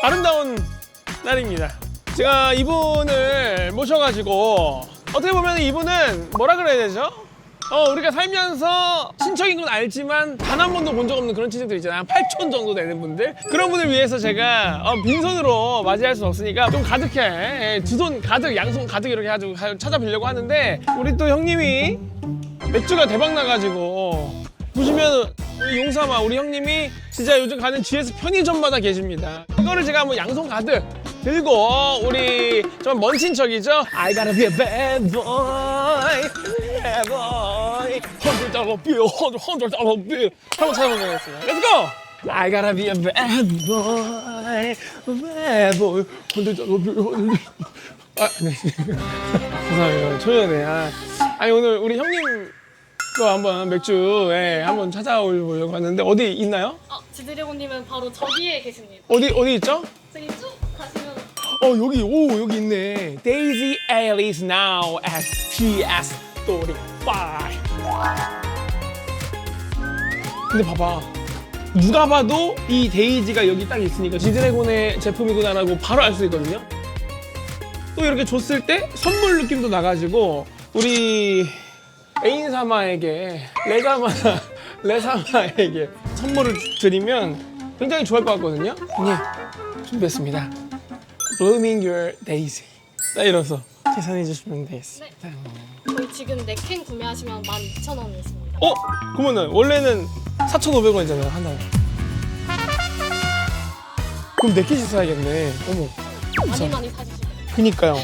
아름다운 날입니다. 제가 이분을 모셔가지고 어떻게 보면 이분은 뭐라 그래야 되죠? 우리가 살면서 친척인 건 알지만 단 한 번도 본 적 없는 그런 친척들 있잖아요. 한 8촌 정도 되는 분들. 그런 분을 위해서 제가 빈손으로 맞이할 수 없으니까 좀 가득해. 두 손 가득, 양손 가득 이렇게 해가지고 찾아뵈려고 하는데 우리 또 형님이 맥주가 대박 나가지고 보시면 우리 용사마 우리 형님이 진짜 요즘 가는 GS 편의점마다 계십니다. 이거를 제가 한번 양손 가득 들고 우리 좀 먼 친척이죠? I gotta be a bad boy, bad boy. $100 bill, $100 bill. 한번 찾아보겠습니다. Let's go! I gotta be a bad boy, bad boy. $100 bill. 죄송해요. 초연해. 아니 오늘 우리 형님 또 한번 맥주에 한번 찾아오려고 하는데 어디 있나요? 지드래곤님은 바로 저기에 계십니다. 어디 있죠? 저기 쭉 가시면 여기 있네. Daisy Ale is now at PS35. 근데 봐봐. 누가 봐도 이 데이지가 여기 딱 있으니까 지드래곤의 제품이구나라고 바로 알 수 있거든요. 또 이렇게 줬을 때 선물 느낌도 나가지고 우리 애인사마에게 레사마에게 선물을 드리면 굉장히 좋아할 것 같거든요. 네, 준비했습니다. Blooming Your Daisy. 딱 이래서 계산해 주시면 되겠습니다. 저희 지금 4캔 구매하시면 12,000원 있습니다. 그러면은 원래는 4,500원이잖아요, 하나에. 그럼 4개씩 사야겠네. 어머. 많이 사주시면 그니까요.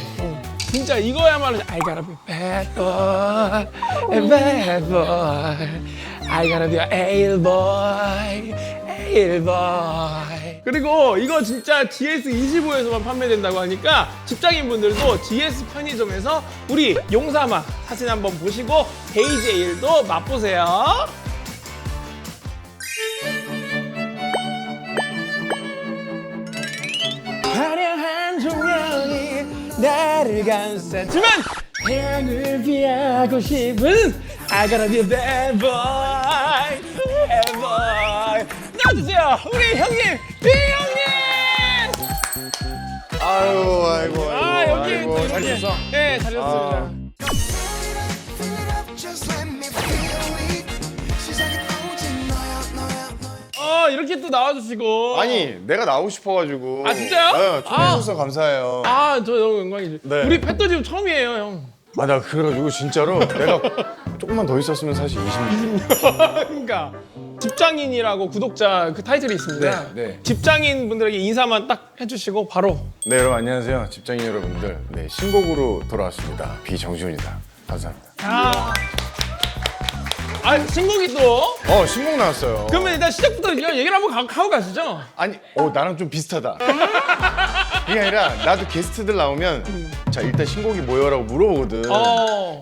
진짜 이거야말로 I gotta be bad boy, a bad boy. I gotta be a ale boy, ale boy. 그리고 이거 진짜 GS25에서만 판매된다고 하니까 직장인분들도 GS 편의점에서 우리 용사마 사진 한번 보시고 데이지 에일도 맛보세요. 화려한 조명이 나를 감싸주면 태양을 피하고 싶은 I gotta be a bad boy, bad boy. 나와주세요, 우리 형님, 형님. 아이고 여기 아이고 잘 있었어? 네, 잘 있었습니다. 이렇게 또 나와주시고. 아니 내가 나오고 싶어가지고. 진짜요? 네, 초대해주셔서 감사해요. 저 너무 영광이죠. 네. 우리 펫더지금 처음이에요, 형. 나 그래가지고 진짜로 내가 조금만 더 있었으면 사실 20년. 그러니까 집장인이라고 구독자 그 타이틀이 있습니다. 네. 집장인 분들에게 인사만 딱 해주시고 바로. 네 여러분 안녕하세요 집장인 여러분들. 네 신곡으로 돌아왔습니다. 비정준이다. 감사합니다. 신곡이 또. 신곡 나왔어요. 그러면 일단 시작부터 얘기를 한번 하고 가시죠. 아니 나랑 좀 비슷하다. 그게 아니라 나도 게스트들 나오면 자 일단 신곡이 뭐요라고 물어보거든.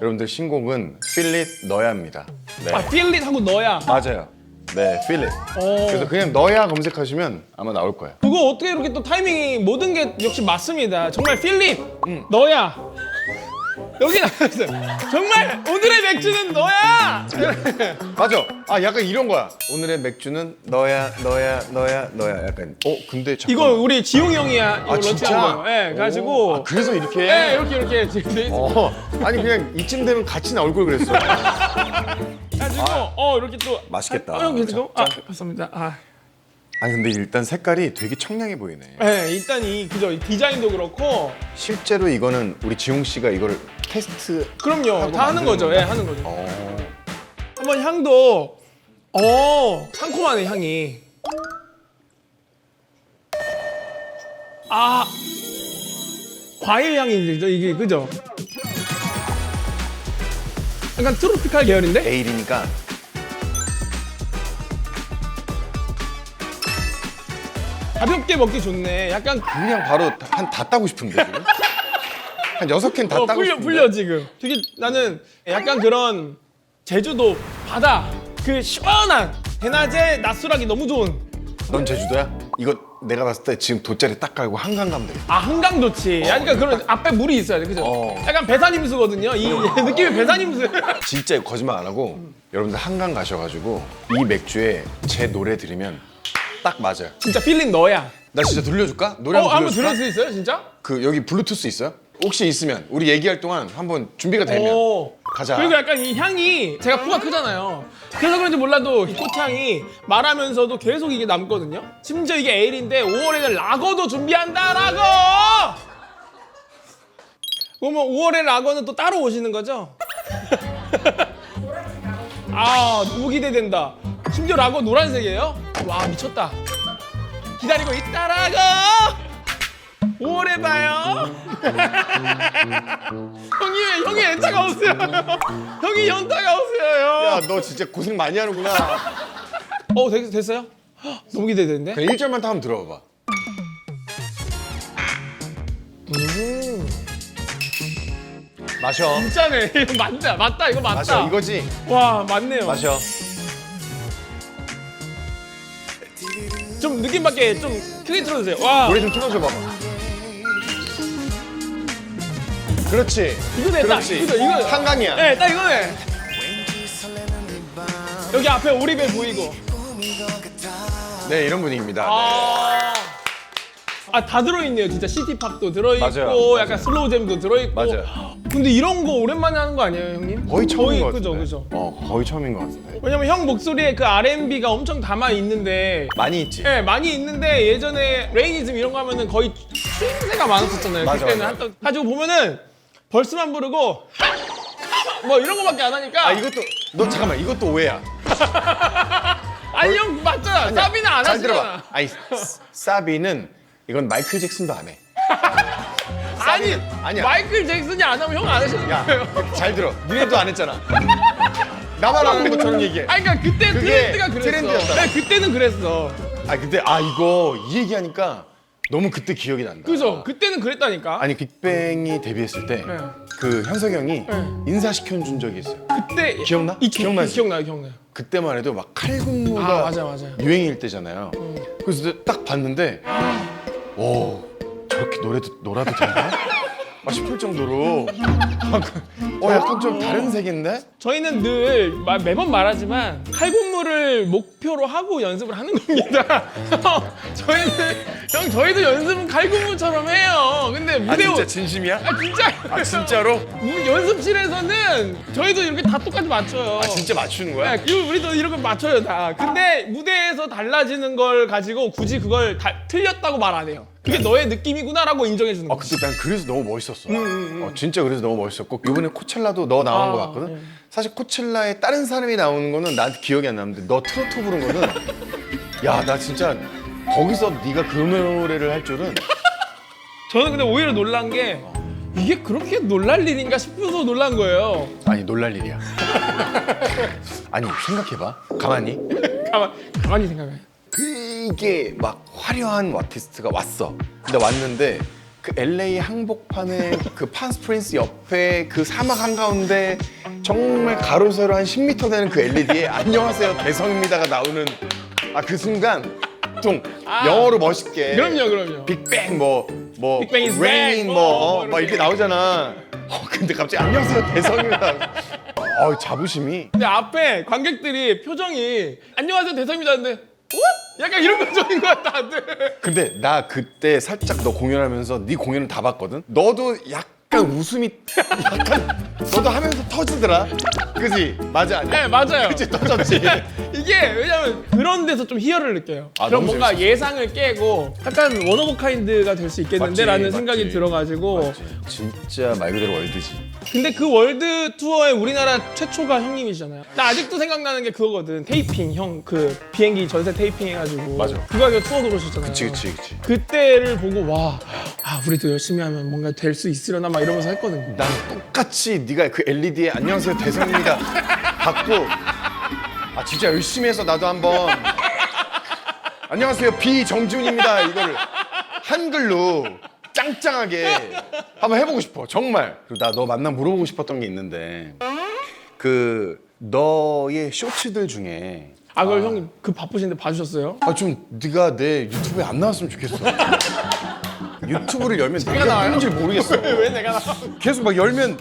여러분들 신곡은 Feel It 너야입니다. 네. Feel It 하고 너야. 맞아요. 네, Feel It. 그래서 그냥 너야 검색하시면 아마 나올 거예요. 그거 어떻게 이렇게 또 타이밍이 모든 게 역시 맞습니다. 정말 Feel It 너야. 여기 나왔어요. 정말 오늘의 맥주는 너야. 맞아. 약간 이런 거야. 오늘의 맥주는 너야. 약간. 근데 잠깐. 이거 우리 지용이 형이야. 이거 진짜? 런칭한 거예요. 네, 가지고. 그래서 이렇게. 네, 이렇게 지금 돼 있어. 아니 그냥 이쯤 되면 같이 나올 걸 그랬어. 가지고 이렇게 또. 맛있겠다. 형 계시고. 감사합니다. 아니 근데 일단 색깔이 되게 청량해 보이네. 네, 일단 이 디자인도 그렇고. 실제로 이거는 우리 지용 씨가 이거를 테스트. 그럼요. 다 하는 만드는 거죠. 건가? 예, 하는 거죠. 한번 향도. 상콤하네 향이. 과일 향이 들죠 이게 그죠? 약간 트로피칼 계열인데? 에일이니까. 가볍게 먹기 좋네. 약간 그냥 바로 다 따고 싶은데 지금. 한 6캔 다 따고 싶은데. 풀려 지금. 되게 나는 약간 그런 제주도 바다 그 시원한 대낮에 낮술하기 너무 좋은. 넌 제주도야? 이거 내가 봤을 때 지금 돗자리 딱 깔고 한강 가면 되겠다. 한강 좋지. 그러니까 그런 앞에 물이 있어야 돼, 그죠? 약간 배산임수거든요. 이 느낌이 배산임수. 진짜 거짓말 안 하고 여러분들 한강 가셔가지고 이 맥주에 제 노래 들으면 딱 맞아요. 진짜 필링 너야. 나 진짜 들려줄까? 노래 한번 한번 들려줄까? 들을 수 있어요, 진짜? 그 여기 블루투스 있어요? 혹시 있으면 우리 얘기할 동안 한번 준비가 되면 오. 가자. 그리고 약간 이 향이 제가 코가 크잖아요. 그래서 그런지 몰라도 이 꽃향이 말하면서도 계속 이게 남거든요. 심지어 이게 에일인데 5월에는 라거도 준비한다, 라거! 그러면 5월에 라거는 또 따로 오시는 거죠? 아, 너무 기대된다. 심지어 라거 노란색이에요? 와, 미쳤다. 기다리고 있다, 라거! 5월에 봐요. 형이 애차가 없어요. 형이 연타가 없어요. 야, 너 진짜 고생 많이 하는구나. 됐어요? 헉, 너무 기대되는데? 그냥 1절만 다 한번 들어봐봐. 마셔. 진짜네. 이거 맞다. 이거 맞다. 마셔. 이거지? 와, 맞네요. 마셔. 좀 느낌밖에 좀 크게 틀어주세요. 와, 노래 좀 틀어줘 봐봐. 그렇지. 이거네, 딱. 그렇지. 이거. 한강이야. 네, 딱 이거네. 여기 앞에 오리배 보이고. 네, 이런 분위기입니다. 다 들어있네요. 진짜 시티팝도 들어있고, 맞아요. 약간 슬로우잼도 들어있고. 맞아요. 근데 이런 거 오랜만에 하는 거 아니에요, 형님? 거의 처음인 것 그죠, 같은데. 그죠. 거의 처음인 것 같은데. 왜냐면 형 목소리에 그 R&B가 엄청 담아 있는데, 많이 있지? 네, 많이 있는데 예전에 레이니즘 이런 거 하면은 거의 추임새가 많았었잖아요. 맞아, 그때는 맞아. 한때 가지고 보면은 벌스만 부르고 뭐 이런 거밖에 안 하니까. 아, 이것도 너 잠깐만. 이것도 오해야. 아니 형 맞잖아. 사비는 안 잘 하시잖아. 들어봐. 아니, 사비는 이건 마이클 잭슨도 안 해. 아니 아니야. 마이클 잭슨이 안 하면 형 안 하시는 야, 거예요. 잘 들어. 니네도 안 했잖아. 나만 안 하는 것처럼 얘기해. 아니 그러니까 그때 그게 트렌드가 그랬어. 트렌드였다. 네, 그때는 그랬어. 근데 이거 이 얘기하니까 너무 그때 기억이 난다. 그죠? 그때는 그랬다니까. 아니, 빅뱅이 데뷔했을 때 네. 그 현석이 형이 네. 인사시켜 준 적이 있어요. 그때 기억나? 기억나지? 기억나요. 그때만 해도 막 칼군무가 맞아요. 유행일 때잖아요. 그래서 딱 봤는데 오, 저렇게 놀아도 되나? 싶을 정도로 약간 좀 다른 색인데? 저희는 늘 매번 말하지만 칼군무를 목표로 하고 연습을 하는 겁니다. 저희도 연습은 칼군무처럼 해요. 근데 무대 진짜 진심이야? 진짜 진짜로? 연습실에서는 저희도 이렇게 다 똑같이 맞춰요. 진짜 맞추는 거야? 네, 우리도 이런 거 맞춰요 다. 근데 무대에서 달라지는 걸 가지고 굳이 그걸 틀렸다고 말 안 해요. 그게 너의 느낌이구나라고 인정해 주는 거야. 근데 난 그래서 너무 멋있었어. 진짜 그래서 너무 멋있었고 이번에 코첼라도 너 나온 거 봤거든? 사실 코첼라에 다른 사람이 나오는 거는 나한테 기억이 안 나는데 너 트로트 부른 거는 야, 나 진짜 거기서 네가 그 노래를 할 줄은. 저는 근데 오히려 놀란 게 이게 그렇게 놀랄 일인가 싶어서 놀란 거예요. 아니, 놀랄 일이야. 아니, 생각해봐. 가만히. 가만히 생각해. 되게 막 화려한 아티스트가 왔어. 근데 왔는데 그 LA 한복판에 그 판스프린스 옆에 그 사막 한가운데 정말 가로 세로 한 10m 되는 그 LED에 안녕하세요 대성입니다가 나오는 그 순간 좀 영어로 멋있게 그럼요. 빅뱅 Big is 레인 back, 막 이렇게 나오잖아. 근데 갑자기 안녕하세요 대성입니다. 자부심이. 근데 앞에 관객들이 표정이 안녕하세요 대성입니다 하는데 약간 이런 표정인 거야 다들. 근데 나 그때 살짝 너 공연하면서 네 공연을 다 봤거든? 너도 약간 웃음이 너도 하면서 터지더라. 그지? 맞아. 네 맞아요. 그치, 터졌지. 이게 왜냐면 그런 데서 좀 희열을 느껴요. 그럼 너무 뭔가 재밌었어. 예상을 깨고 약간 원 오브 카인드가 될 수 있겠는데라는 맞지, 생각이 맞지. 들어가지고. 진짜 말 그대로 월드지. 근데 그 월드 투어에 우리나라 최초가 형님이시잖아요. 나 아직도 생각나는 게 그거거든. 테이핑 형 그 비행기 전세 테이핑 해가지고. 맞아. 그거 하기로 투어 그러셨잖아요. 그치. 그때를 보고 우리도 열심히 하면 뭔가 될 수 있으려나 막 이러면서 했거든요. 난 똑같이 네가 그 LED에 안녕하세요 대성입니다 받고 진짜 열심히 해서 나도 한번 안녕하세요 비정준입니다 이거를 한글로 짱짱하게 한번 해보고 싶어 정말. 그리고 나 너 만나 물어보고 싶었던 게 있는데 그 너의 쇼츠들 중에 그걸 형님 그 바쁘신데 봐주셨어요? 좀 네가 내 유튜브에 안 나왔으면 좋겠어. 유튜브를 열면 내가 나와요? 누군지 모르겠어. 왜 내가 나와? 계속 막 열면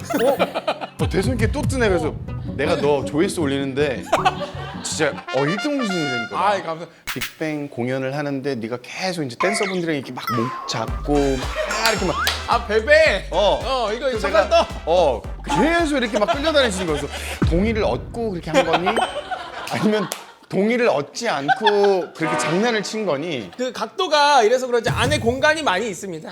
대성이께 또 뜨네. 그래서 내가 너 조회수 올리는데 진짜 1등 수준이 되니까. 아, 감사합니다. 빅뱅 공연을 하는데 네가 계속 이제 댄서분들이랑 이렇게 막 목 잡고 막 이렇게 막 아, 베베. 이거 그래서 잠깐 떠. 계속 이렇게 막 끌려다니시는 거여서 동의를 얻고 그렇게 한 거니? 아니면 동의를 얻지 않고 그렇게 장난을 친 거니? 그 각도가 이래서 그런지 안에 공간이 많이 있습니다.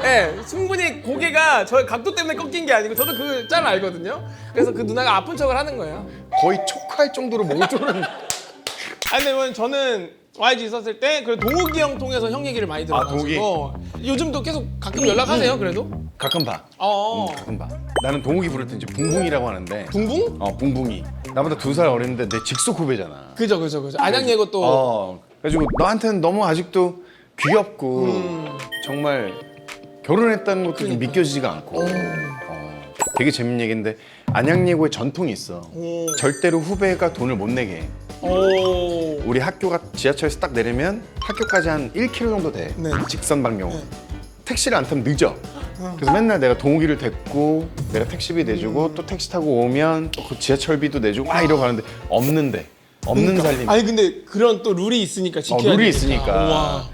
예, 충분히 고개가 저 각도 때문에 꺾인 게 아니고 저도 그 짤 알거든요. 그래서 그 누나가 아픈 척을 하는 거예요. 거의 촉할 정도로 몽졸은. 아, 근데 뭐 저는 YG 있었을 때 그 동욱이 형 통해서 형 얘기를 많이 들어가지고 요즘도 계속 가끔 연락하세요. 그래도? 가끔 봐. 어. 가끔 봐. 나는 동욱이 부를 때 이제 붕붕이라고 하는데. 붕붕? 붕붕이. 나보다 2살 어린데 내 직속 후배잖아. 그죠. 안양예고 또 그래가지고 너한테는 너무 아직도 귀엽고 정말 결혼했다는 것도 좀 믿겨지지가 않고. 되게 재밌는 얘기인데 안양예고에 전통이 있어. 절대로 후배가 돈을 못 내게 해. 우리 학교가 지하철에서 딱 내리면 학교까지 한 1km 정도 돼. 네. 직선 방향으로. 택시를 안 타면 늦어. 그래서 맨날 내가 동욱이를 데리고 내가 택시비 내주고 또 택시 타고 오면 또 그 지하철비도 내주고 막 이러고 가는데 없는 살림. 아니 근데 그런 또 룰이 있으니까 지켜야 되니까. 룰이 있으니까. 우와.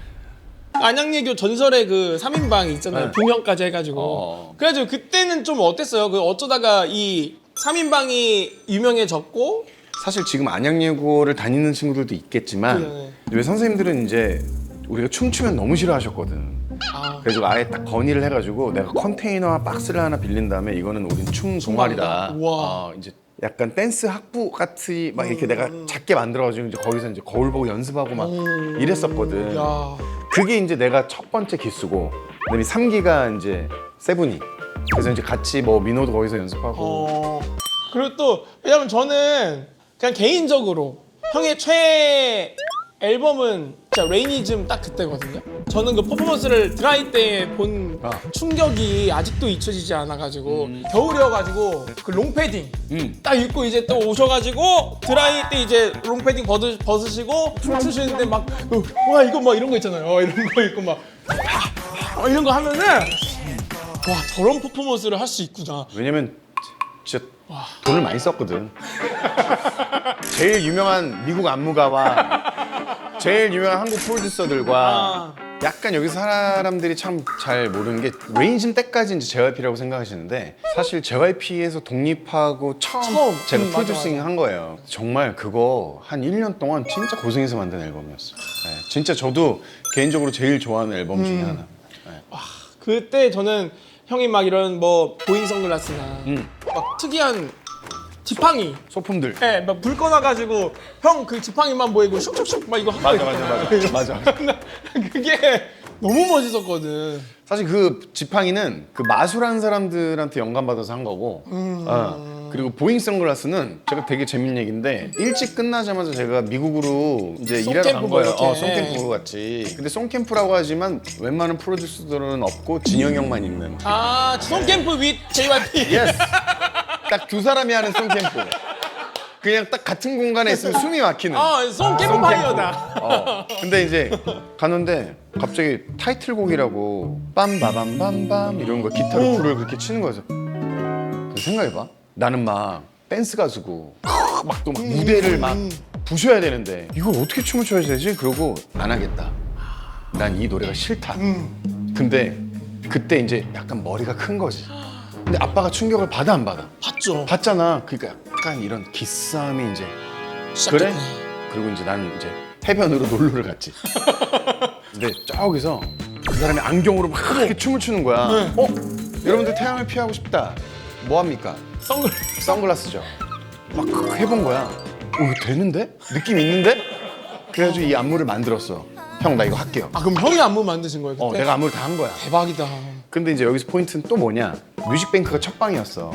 안양예교 전설의 그 3인방이 있잖아요. 네. 2명까지 해가지고. 그래가지고 그때는 좀 어땠어요? 그 어쩌다가 이 3인방이 유명해졌고. 사실 지금 안양예고를 다니는 친구들도 있겠지만 네. 왜 선생님들은 이제 우리가 춤추면 너무 싫어하셨거든. 그래서 아예 딱 건의를 해가지고 내가 컨테이너와 박스를 하나 빌린 다음에 이거는 우린 춤 동아리다. 우와. 이제 약간 댄스 학부 같이 막 이렇게 내가 작게 만들어가지고 이제 거기서 이제 거울 보고 연습하고 막 이랬었거든. 야. 그게 이제 내가 첫 번째 기수고, 그다음에 3기가 이제 세븐이. 그래서 이제 같이 뭐 민호도 거기서 연습하고. 그리고 또 왜냐면 저는 그냥 개인적으로 형의 최애 앨범은 진짜 레이니즘 딱 그때거든요. 저는 그 퍼포먼스를 드라이 때 본 충격이 아직도 잊혀지지 않아가지고 겨울이어가지고 그 롱패딩 딱 입고 이제 또 오셔가지고 드라이 때 이제 롱패딩 벗으시고 춤추시는데 막 와 이거 막 이런 거 있잖아요. 이런 거 입고 막 이런 거 하면은 와 저런 퍼포먼스를 할 수 있구나. 왜냐면 진짜 돈을 많이 썼거든. 제일 유명한 미국 안무가와 제일 유명한 한국 프로듀서들과 약간 여기서 사람들이 참 잘 모르는 게 레이니즘 때까지 이제 JYP라고 생각하시는데 사실 JYP에서 독립하고 처음 제가 프로듀싱 한 거예요. 정말 그거 한 1년 동안 진짜 고생해서 만든 앨범이었어요. 네, 진짜 저도 개인적으로 제일 좋아하는 앨범 중에 하나. 네. 그때 저는 형이 막 이런 뭐 보잉 선글라스나 막 특이한 지팡이 소품들. 예, 막 불 꺼놔가지고 형 그 지팡이만 보이고 슉슉슉 막 이거 하고 맞아. 그게 너무 멋있었거든. 사실 그 지팡이는 그 마술하는 사람들한테 영감받아서 한 거고 그리고 보잉 선글라스는 제가 되게 재밌는 얘기인데 일찍 끝나자마자 제가 미국으로 이제 일하러 간 거예요. 송캠프 같이. 근데 송캠프라고 하지만 웬만한 프로듀서들은 없고 진영이 형만 있는. 송캠프 윗 JYP. 예스. 딱 두 사람이 하는 송캠프. 그냥 딱 같은 공간에 있으면 숨이 막히는. 송캠프 파이어다. 근데 이제 가는데 갑자기 타이틀곡이라고 빰바밤밤밤 이런 거 기타로 불을 그렇게 치는 거여서 생각해봐. 나는 막 댄스 가수고 막 또 막 무대를 막 부셔야 되는데 이걸 어떻게 춤을 춰야 되지? 그러고 안 하겠다. 난 이 노래가 싫다. 근데 그때 이제 약간 머리가 큰 거지. 근데 아빠가 충격을 받아 안 받아? 봤죠. 받잖아. 그러니까 약간 이런 기싸움이 이제 시작됐구나. 그래? 그리고 이제 나는 이제 해변으로 놀러를 갔지. 근데 저기서 그 사람이 안경으로 막 이렇게 춤을 추는 거야. 여러분들 태양을 피하고 싶다. 뭐 합니까? 선글라스죠. 막 해본 거야. 이거 되는데? 느낌 있는데? 그래가지고 이 안무를 만들었어. 형 나 이거 할게요. 그럼 형이 안무 만드신 거예요 그때? 내가 안무를 다 한 거야. 대박이다. 근데 이제 여기서 포인트는 또 뭐냐? 뮤직뱅크가 첫 방이었어.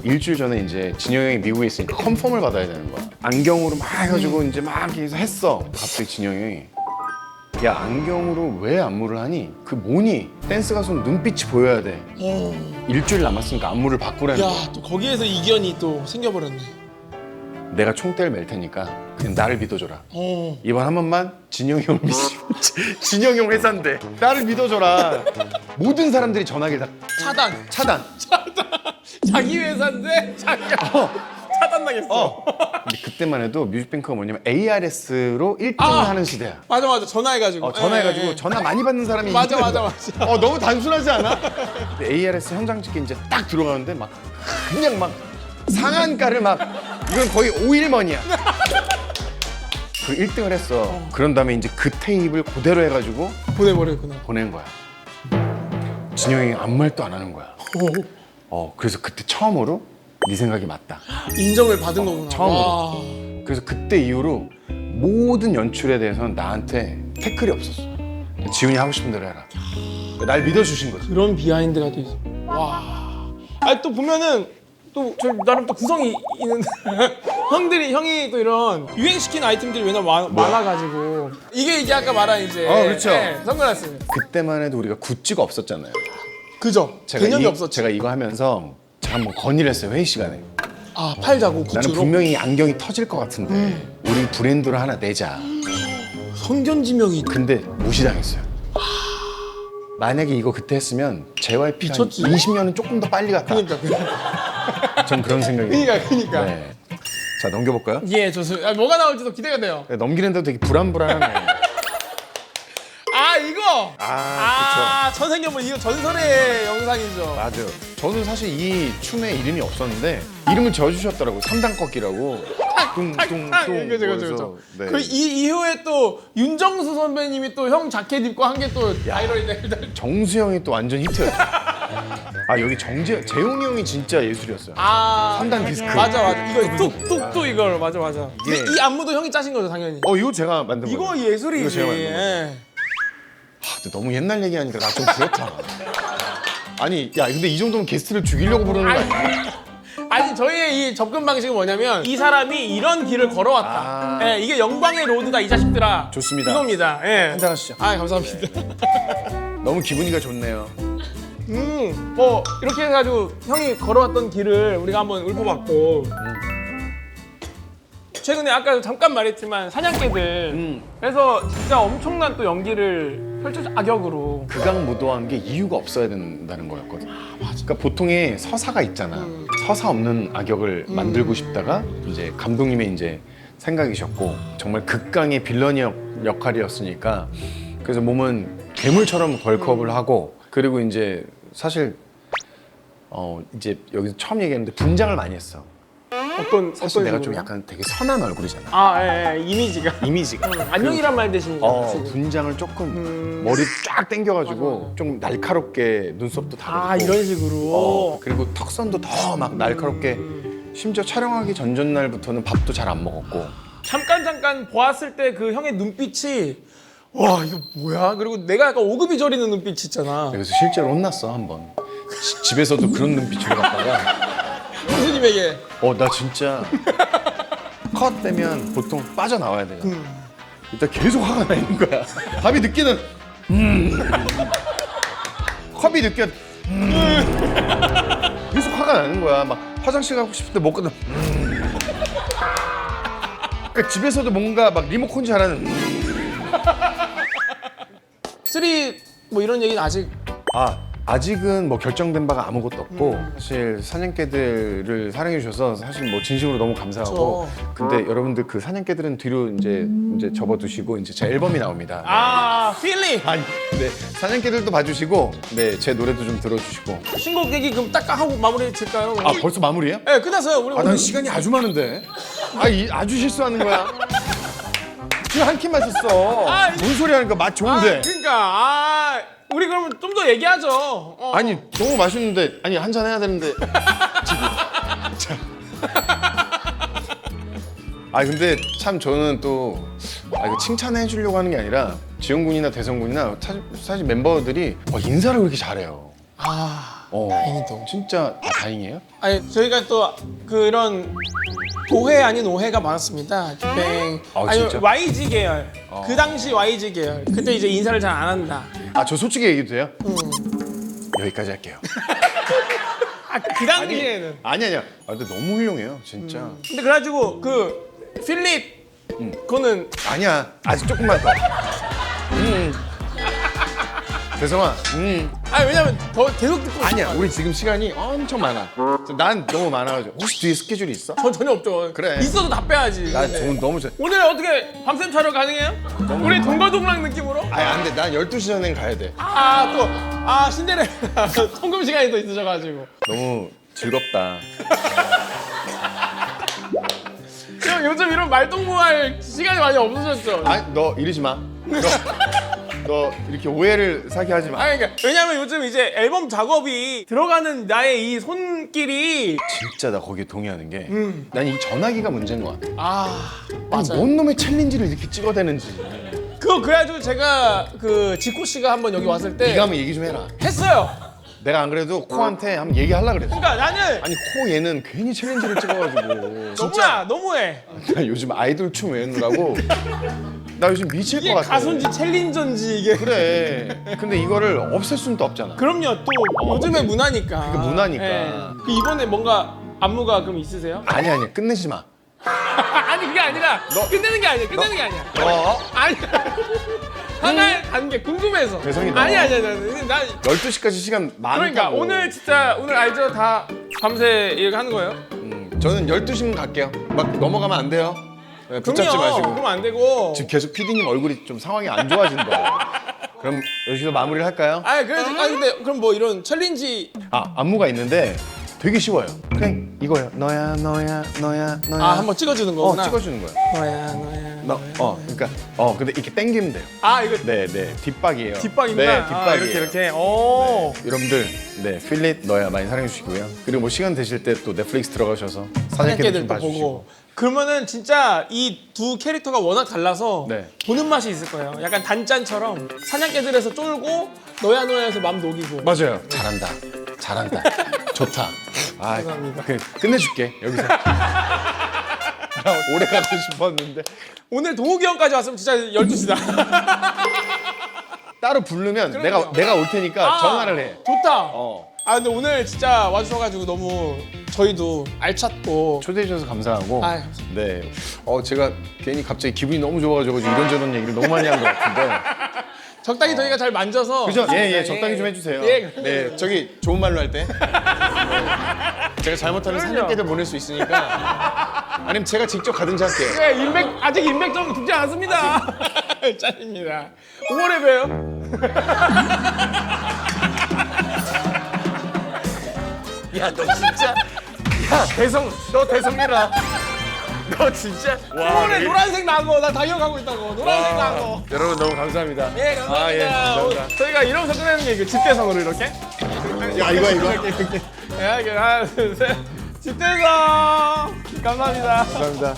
일주일 전에 이제 진영이 형이 미국에 있으니까 컨펌을 받아야 되는 거야. 안경으로 막 해가지고 이제 막 이렇게 했어. 갑자기 진영이 형이 야 안경으로 왜 안무를 하니? 그 뭐니? 댄스 가수는 눈빛이 보여야 돼. 일주일 남았으니까 안무를 바꾸라는 거야. 야, 또 거기에서 이견이 또 생겨버렸네. 내가 총대를 맬 테니까 그냥 나를 믿어줘라. 이번 한 번만 진영이 형 진영이 형 회사인데 나를 믿어줘라. 모든 사람들이 전화기를 다 차단. 차단. 자기 회사인데 자기가 차단당했어. 근데 그때만 해도 뮤직뱅크가 뭐냐면 ARS로 1등 하는 시대야. 맞아 전화해가지고. 전화해가지고 예. 전화 많이 받는 사람이 맞아, 1등인 맞아, 거야. 맞아. 너무 단순하지 않아? 근데 ARS 현장 찍기 이제 딱 들어가는데 막 그냥 막 상한가를 막 이건 거의 5일만이야. 그 1등을 했어. 그런 다음에 이제 그 테이프를 그대로 해가지고 보내버렸구나. 보낸 거야. 진영이 아무 말도 안 하는 거야. 그래서 그때 처음으로 네 생각이 맞다. 인정을 받은 거구나. 처음으로. 와. 그래서 그때 이후로 모든 연출에 대해서는 나한테 태클이 없었어. 지훈이 하고 싶은 대로 해라. 날 믿어주신 거지. 그런 비하인드가 또 있어. 와. 아니 또 보면은 또 저 나름 또 구성이 있는데 형이 또 이런 유행시킨 아이템들이 왜냐 많아가지고 이게 아까 말한 이제 그렇죠. 선글라스. 그때만 해도 우리가 굿즈가 없었잖아요. 그죠? 개념이 없었죠. 제가 이거 하면서 제가 한번 건의를 했어요. 회의 시간에. 팔자고 나는 굿즈로. 분명히 안경이 터질 것 같은데 우리 브랜드로 하나 내자. 성견지명이 근데 무시당했어요. 만약에 이거 그때 했으면 JYP 한 미쳤지. 20년은 조금 더 빨리 갔다. 그러니까 전 그런 생각이. 그러니까. 네. 자, 넘겨볼까요? 예, 좋습니다. 뭐가 나올지도 기대가 돼요. 넘기는데도 되게 불안불안하네. 이거. 그쵸. 천생연분 이거 전설의 영상이죠. 맞아요. 저는 사실 이 춤에 이름이 없었는데 이름을 지어주셨더라고요. 3단 꺾기라고. 뚱뚱뚱. 그죠. 네. 그 이후에 또 윤정수 선배님이 또 형 자켓 입고 한 게 또 바이럴이 돼. 정수영이 또 완전 히트였죠. 여기 재용이 형이 진짜 예술이었어요. 3단 디스크. 맞아. 이거 뚝뚝뚝 이걸 맞아. 이게- 이 안무도 형이 짜신 거죠, 당연히. 이거 제가 만든 이거 거예요. 예술이지. 이거 제가 만든 거예요. 예. 근데 너무 옛날 얘기하니까 나 좀 그렇다. 아니, 야, 근데 이 정도면 게스트를 죽이려고 부르는 거 아니야? 아니 저희의 이 접근 방식은 뭐냐면 이 사람이 이런 길을 걸어왔다. 예, 이게 영광의 로드다 이 자식들아. 좋습니다. 이겁니다. 예. 한잔 하시죠. 감사합니다. 너무 기분이가 좋네요. 뭐 이렇게 해가지고 형이 걸어왔던 길을 우리가 한번 읊어봤고 최근에 아까 잠깐 말했지만 사냥개들 그래서 진짜 엄청난 또 연기를 펼쳐서 악역으로 극악무도한 게 이유가 없어야 된다는 거였거든. 그러니까 보통의 서사가 있잖아. 서사 없는 악역을 만들고 싶다가 이제 감독님의 이제 생각이셨고 정말 극강의 빌런 역할이었으니까 그래서 몸은 괴물처럼 벌크업을 하고 그리고 이제 사실 이제 여기서 처음 얘기했는데 분장을 많이 했어. 사실 내가 좀 약간 되게 선한 얼굴이잖아. 이미지가 이미지가. 안녕이란 말 대신 분장을 조금 머리 쫙 당겨가지고 좀 날카롭게 눈썹도 다르고 이런 식으로 그리고 턱선도 더 막 날카롭게 심지어 촬영하기 전날부터는 밥도 잘 안 먹었고 잠깐 보았을 때 그 형의 눈빛이 와 이거 뭐야? 그리고 내가 약간 오급이 저리는 눈빛 있잖아. 그래서 실제로 혼났어 한번 집에서도 그런 눈빛으로 갔다가 교수님에게 나 진짜 컷 되면 보통 빠져나와야 돼요. 일단 계속 화가 나 있는 거야. 밥이 늦게는 컵이 늦게 계속 화가 나는 거야. 막 화장실 가고 싶을 때 못 가다. 그러니까 집에서도 뭔가 막 리모컨 잘하는. 3 뭐 이런 얘기는 아직 아직은 뭐 결정된 바가 아무것도 없고 사실 사냥개들을 사랑해 주셔서 사실 뭐 진심으로 너무 감사하고 근데 여러분들 그 사냥개들은 뒤로 이제 접어두시고 이제 제 앨범이 나옵니다. 필리 네, 사냥개들도 봐주시고 네, 제 노래도 좀 들어주시고 신곡 얘기 그럼 딱 하고 마무리 질까요? 벌써 마무리예요? 네 끝났어요. 우리 난 시간이 아주 많은데 아주 실수하는 거야 지금 한 캔 마셨어 뭔 소리 하니까 맛 좋은데 그러니까 우리 그러면 좀 더 얘기하죠. 아니 너무 맛있는데 아니 한잔 해야 되는데 지금 근데 참 저는 또 이거 칭찬해 주려고 하는 게 아니라 지영군이나 대성군이나 사실 멤버들이 인사를 그렇게 잘해요. 다행이다. 진짜 다행이에요? 아니 저희가 또 그런 도회 아닌 오해가 많았습니다. 뱅 진짜? YG 계열 그 당시 YG 계열 그때 이제 인사를 잘 안 한다. 저 솔직히 얘기해도 돼요? 여기까지 할게요. 그 당시에는 아니야. 근데 너무 훌륭해요, 진짜. 근데 그래가지고 그 필립 그거는 아니야, 아직 조금만 더. 대성아. 아니 왜냐면 더 계속 듣고 아니야. 싶어요. 우리 지금 시간이 엄청 많아. 난 너무 많아가지고. 혹시 뒤에 스케줄이 있어? 전 전혀 없죠. 그래. 있어도 다 빼야지. 나 근데. 좀 너무 좋아. 오늘 어떻게 밤샘 촬영 가능해요? 우리 동거동락 느낌으로? 아니 안 돼. 난 12시 전엔 가야 돼. 신데렐라 통금 시간이 또 있으셔가지고. 너무 즐겁다. 형 요즘 이런 말동무할 시간이 많이 없으셨죠? 아니 너 이러지 마. 너 이렇게 오해를 사게 하지 마. 아니 그러니까 왜냐면 요즘 이제 앨범 작업이 들어가는 나의 이 손길이 진짜 나 거기에 동의하는 게 난 이 전화기가 문제인 것 같아. 아니, 맞아요. 뭔 놈의 챌린지를 이렇게 찍어대는지. 그래가지고 제가 그 지코 씨가 한번 여기 왔을 때 네가 한번 얘기 좀 해라. 했어요. 내가 안 그래도 코한테 한번 얘기하려고 그랬어. 그러니까 나는 아니 코 얘는 괜히 챌린지를 찍어가지고 너무야 너무해. 나 요즘 아이돌 춤 외우느라고 나 요즘 미칠 이게 것 같아. 가수인지 챌린저인지 이게. 그래. 근데 이거를 없앨 수는 또 없잖아. 그럼요 또 요즘의 문화니까. 그게 문화니까. 그 이번에 뭔가 안무가 그럼 있으세요? 아니 끝내지 마. 아니 그게 아니라 끝내는 게 아니야. 끝내는 게 아니야. 아니 하나의 단계 궁금해서. 대성이 너. 아니 난 12시까지 시간 많다고. 그러니까 오늘 진짜 오늘 알죠? 다 밤새 이렇게 하는 거예요? 저는 12시면 갈게요. 막 넘어가면 안 돼요. 네, 붙잡지 그럼요. 마시고. 그러면 안 되고. 지금 계속 PD님 얼굴이 좀 상황이 안 좋아진다. 그럼 여기서 마무리를 할까요? 근데 그럼 뭐 이런 챌린지 안무가 있는데 되게 쉬워요. 그냥 이거예요. 너야. 한번 찍어주는 거구나. 찍어주는 거예요. 너야. 그러니까 근데 이렇게 당기면 돼요. 이거 네, 뒷박이에요. 뒷박이구나. 네, 뒷박이에요. 이렇게. 오. 여러분들, 네, 필릿 너야 많이 사랑해 주시고요. 그리고 뭐 시간 되실 때 또 넷플릭스 들어가셔서 사냥개들 좀 사냥개들도 봐주시고. 보고. 그러면은 진짜 이 두 캐릭터가 워낙 달라서 네. 보는 맛이 있을 거예요. 약간 단짠처럼 사냥개들에서 쫄고 너야에서 맘 녹이고. 맞아요. 잘한다. 좋다. 감사합니다. 끝내줄게 여기서. 오래 가고 싶었는데 오늘 동욱이 형까지 왔으면 진짜 12시다. 따로 부르면 그럼요. 내가 올 테니까 전화를 해. 좋다. 어. 근데 오늘 진짜 와주셔가지고 너무 저희도 알찼고. 초대해 주셔서 감사하고. 아유. 네. 제가 괜히 갑자기 기분이 너무 좋아가지고 이런저런 얘기를 너무 많이 한 것 같은데. 적당히 저희가 잘 만져서. 그죠? 예, 적당히 좀 해주세요. 예. 네, 저기 좋은 말로 할 때. 네. 제가 잘못하면 그럼요. 사냥개들 보낼 수 있으니까. 아니면 제가 직접 가든지 할게요. 네, 아직 인맥 죽지 않았습니다. 짠입니다. 5월에 봬요. 야, 너 진짜. 너 대성이라. 너 진짜. 5월에 노란색 나고 나 다이어가고 있다고. 노란색 나고. 여러분 너무 감사합니다. 예, 감사합니다. 예, 감사합니다. 저희가 이러면서 끝내는 게 이거 집대성으로 이렇게. 야, 이거. 이렇게. 하나, 둘, 셋. 집대성. 감사합니다. 감사합니다.